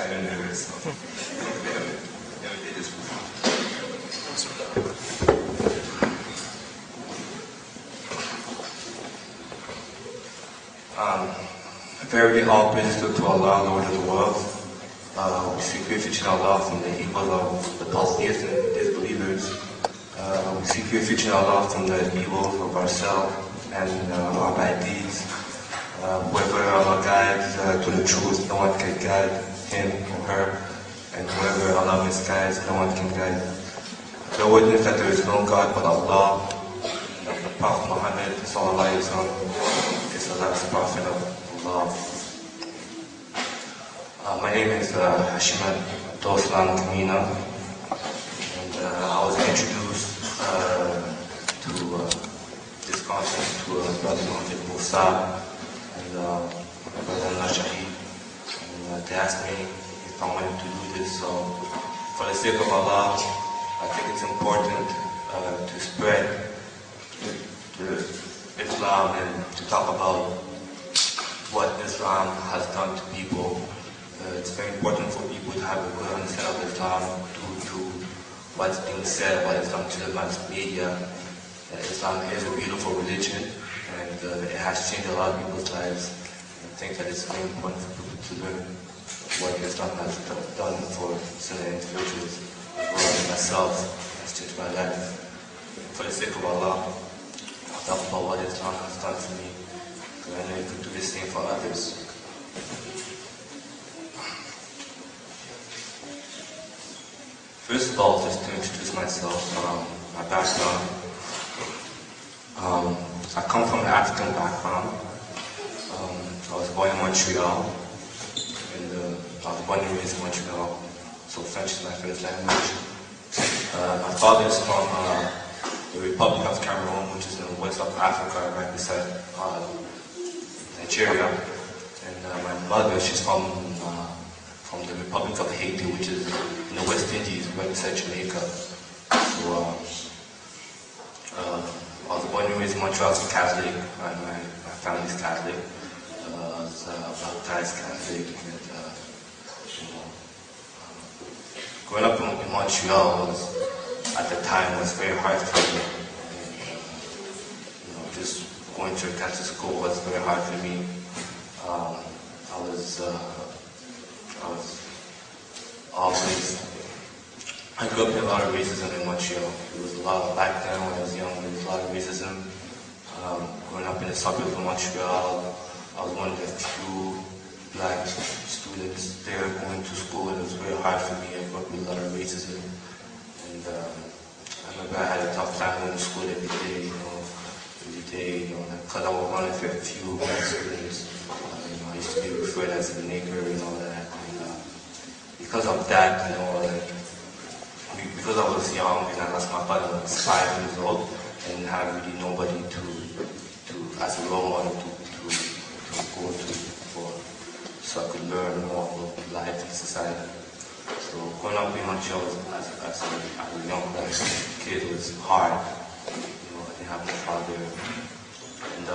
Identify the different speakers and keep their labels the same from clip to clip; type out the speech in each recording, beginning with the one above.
Speaker 1: kind of nervous. So never did this before. Very all praises to Allah, Lord of the world. We seek refuge in Allah from the evil of the polytheists and disbelievers. We seek refuge in Allah from the evil of ourselves and our bad deeds. Whoever Allah guides to the truth, no one can guide him or her. And whoever Allah misguides, no one can guide. The witness that there is no God but Allah. The Prophet Muhammad sallallahu alaihi wasallam is the last prophet of Allah. My name is Hashimat Doslan Kamina, and I was introduced to this conference to Brother Muhammad Musa and Brother Nashahi, and they asked me if I wanted to do this. So, for the sake of Allah, I think it's important to spread Islam and to talk about what Islam has done to people. It's very important for people to have a good understanding of Islam due to what's being said about Islam to the mass media. Islam is a beautiful religion, and it has changed a lot of people's lives. I think that it's very important for people to learn what Islam has done for certain individuals, as well as myself. It's changed my life. For the sake of Allah, I'll talk about what Islam has done for me, because I know you can do the same for others. First of all, just to introduce myself, my background. I come from an African background. I was born in Montreal, and I was born and raised in Montreal, so French is my first language. My father is from the Republic of Cameroon, which is in the west of Africa, right beside Nigeria. And my mother, she's from the Republic of Haiti, which is in the West Indies, right beside Jamaica. So I was born and raised in Montreal as a Catholic. My family's Catholic. I was baptized Catholic. And, growing up in Montreal at the time was very hard for me. And, just going to a Catholic school was very hard for me. I grew up in a lot of racism in Montreal. There was a lot back then when I was young, there was a lot of racism. Growing up in the suburbs of Montreal, I was one of the few black students there going to school, and it was very hard for me. I grew up with a lot of racism. And I remember I had a tough time going to school every day, because I was one of the few black students. I used to be referred as a nigger and all that. And because of that, because I was young and I lost my father when I was 5 years old, and didn't have really nobody to as a role model to go to so I could learn more about life and society. So growing up in Montreal as a young black kid was hard. I didn't have my father, and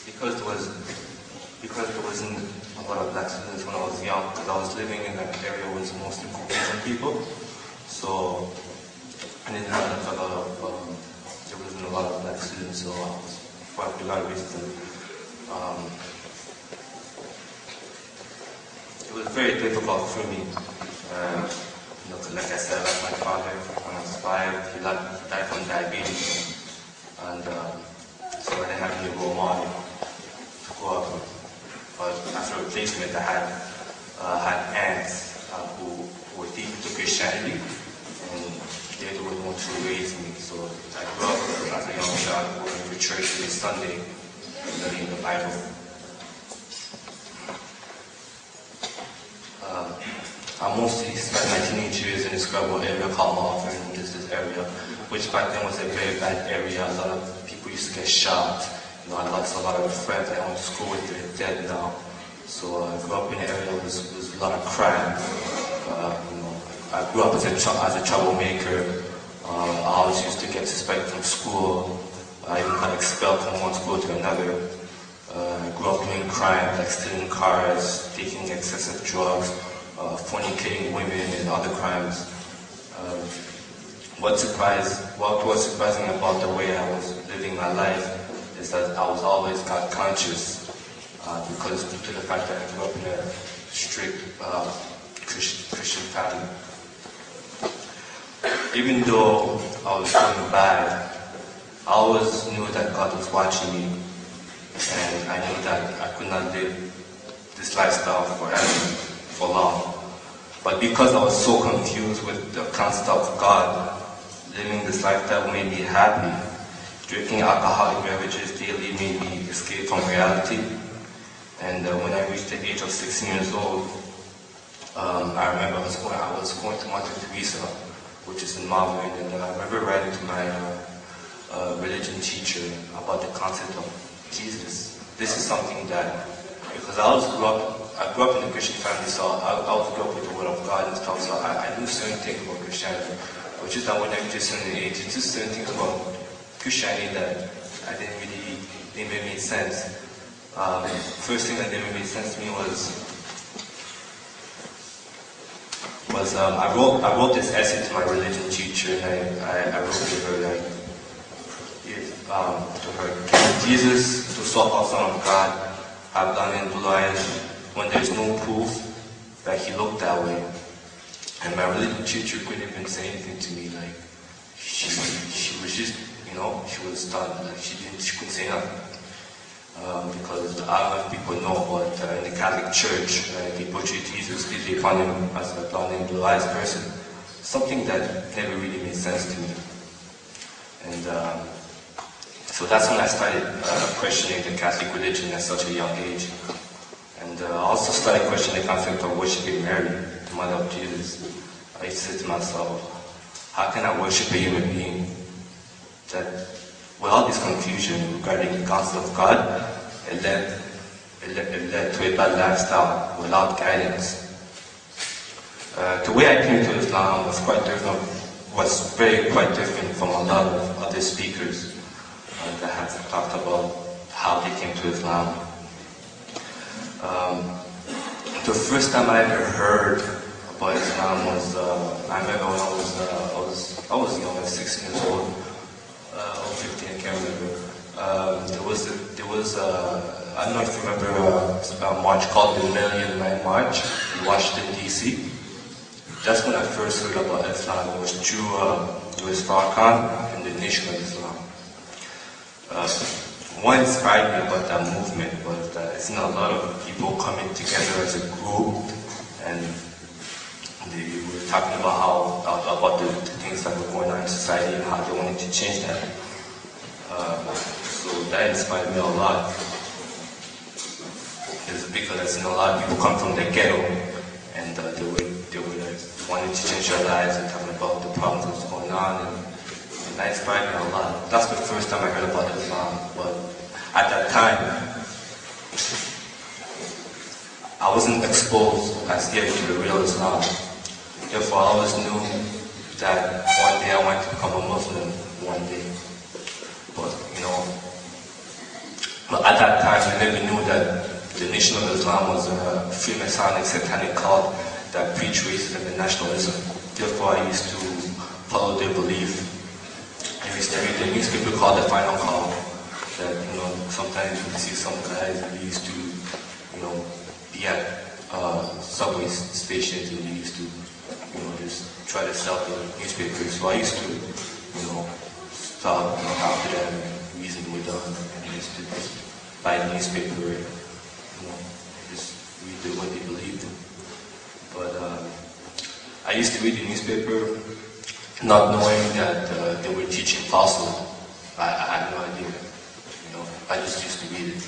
Speaker 1: because there wasn't a lot of black students when I was young, because I was living in an area with mostly Caucasian people, so I didn't have there wasn't a lot of black students, so I was quite a lot of racism. It was very difficult for me, like I said, like my father, when I was 5, he died from diabetes, and so I didn't have any role model to go up with. But as a replacement, I had aunts who were deep into Christianity, and they were the ones who raised me. So I grew up as a young child going to church every Sunday, studying the Bible. I mostly spent my teenage years in a Scarborough area called Malvern, which is this area, which back then was a very bad area. A lot of people used to get shot. I lost a lot of friends I went to school with, they're dead now. So I grew up in an area where there was a lot of crime. I grew up as a troublemaker. I always used to get suspended from school. I even got expelled from one school to another. I grew up doing crime, like stealing cars, taking excessive drugs, fornicating women, and other crimes. What was surprising about the way I was living my life is that I was always God conscious, because due to the fact that I grew up in a strict Christian family. Even though I was doing bad, I always knew that God was watching me, and I knew that I could not live this lifestyle for long. But because I was so confused with the concept of God, living this lifestyle made me happy. Drinking alcoholic beverages daily made me escape from reality. And when I reached the age of 16 years old, I remember I was going to Mother Teresa, which is in Malvern, and I remember writing to my religion teacher about the concept of Jesus. This is something that, because I grew up in a Christian family, so I grew up with the Word of God and stuff, so I knew certain things about Christianity. But just that when I reached a certain age, it's just certain things about Christianity that didn't really make sense. First thing that didn't make sense to me was I wrote this essay to my religion teacher, and I wrote to her can Jesus, the so-called Son of God, have done in blue eyes when there's no proof that he looked that way? And my religion teacher couldn't even say anything to me. Like she was just, she was stunned. Like she couldn't say nothing. Because I don't know if people know, but in the Catholic Church, they portray Jesus, they found him as a blonde, blue-eyed person. Something that never really made sense to me. And so that's when I started questioning the Catholic religion at such a young age. And I also started questioning the concept of worshiping Mary, the mother of Jesus. I used to say to myself, how can I worship a human being that, with all this confusion regarding the concept of God, it led to a bad lifestyle without guidance. The way I came to Islam was quite different from a lot of other speakers that have talked about how they came to Islam. The first time I ever heard about Islam was, I remember when I was young, I was 16 years old, or 15, I can't remember. There was I don't know if you remember a march called the Million Man March in Washington, D.C. That's when I first heard about Islam. It was through Louis Farrakhan and the Nation of Islam. What inspired me about that movement was that it's not a lot of people coming together as a group, and they were talking about the things that were going on in society and how they wanted to change that. So that inspired me a lot. It's because a lot of people come from the ghetto, and they were wanting to change their lives and talking about the problems that was going on, and that inspired me a lot. That's the first time I heard about Islam, but at that time, I wasn't exposed as yet to the real Islam. Therefore, I always knew that one day I wanted to become a Muslim, one day. But at that time, I never knew that the Nation of Islam was a Freemasonic satanic cult that preached racism and nationalism. Therefore, I used to follow their belief. I used to read the newspaper called The Final Call. That, sometimes you see some guys that used to, be at subway stations, and they used to, just try to sell the newspapers. So I used to, stop and talk to them and reason with them, and used to just buy the newspaper and, just read what they believed in. But I used to read the newspaper not knowing that they were teaching falsehood. I had no idea. I just used to read it.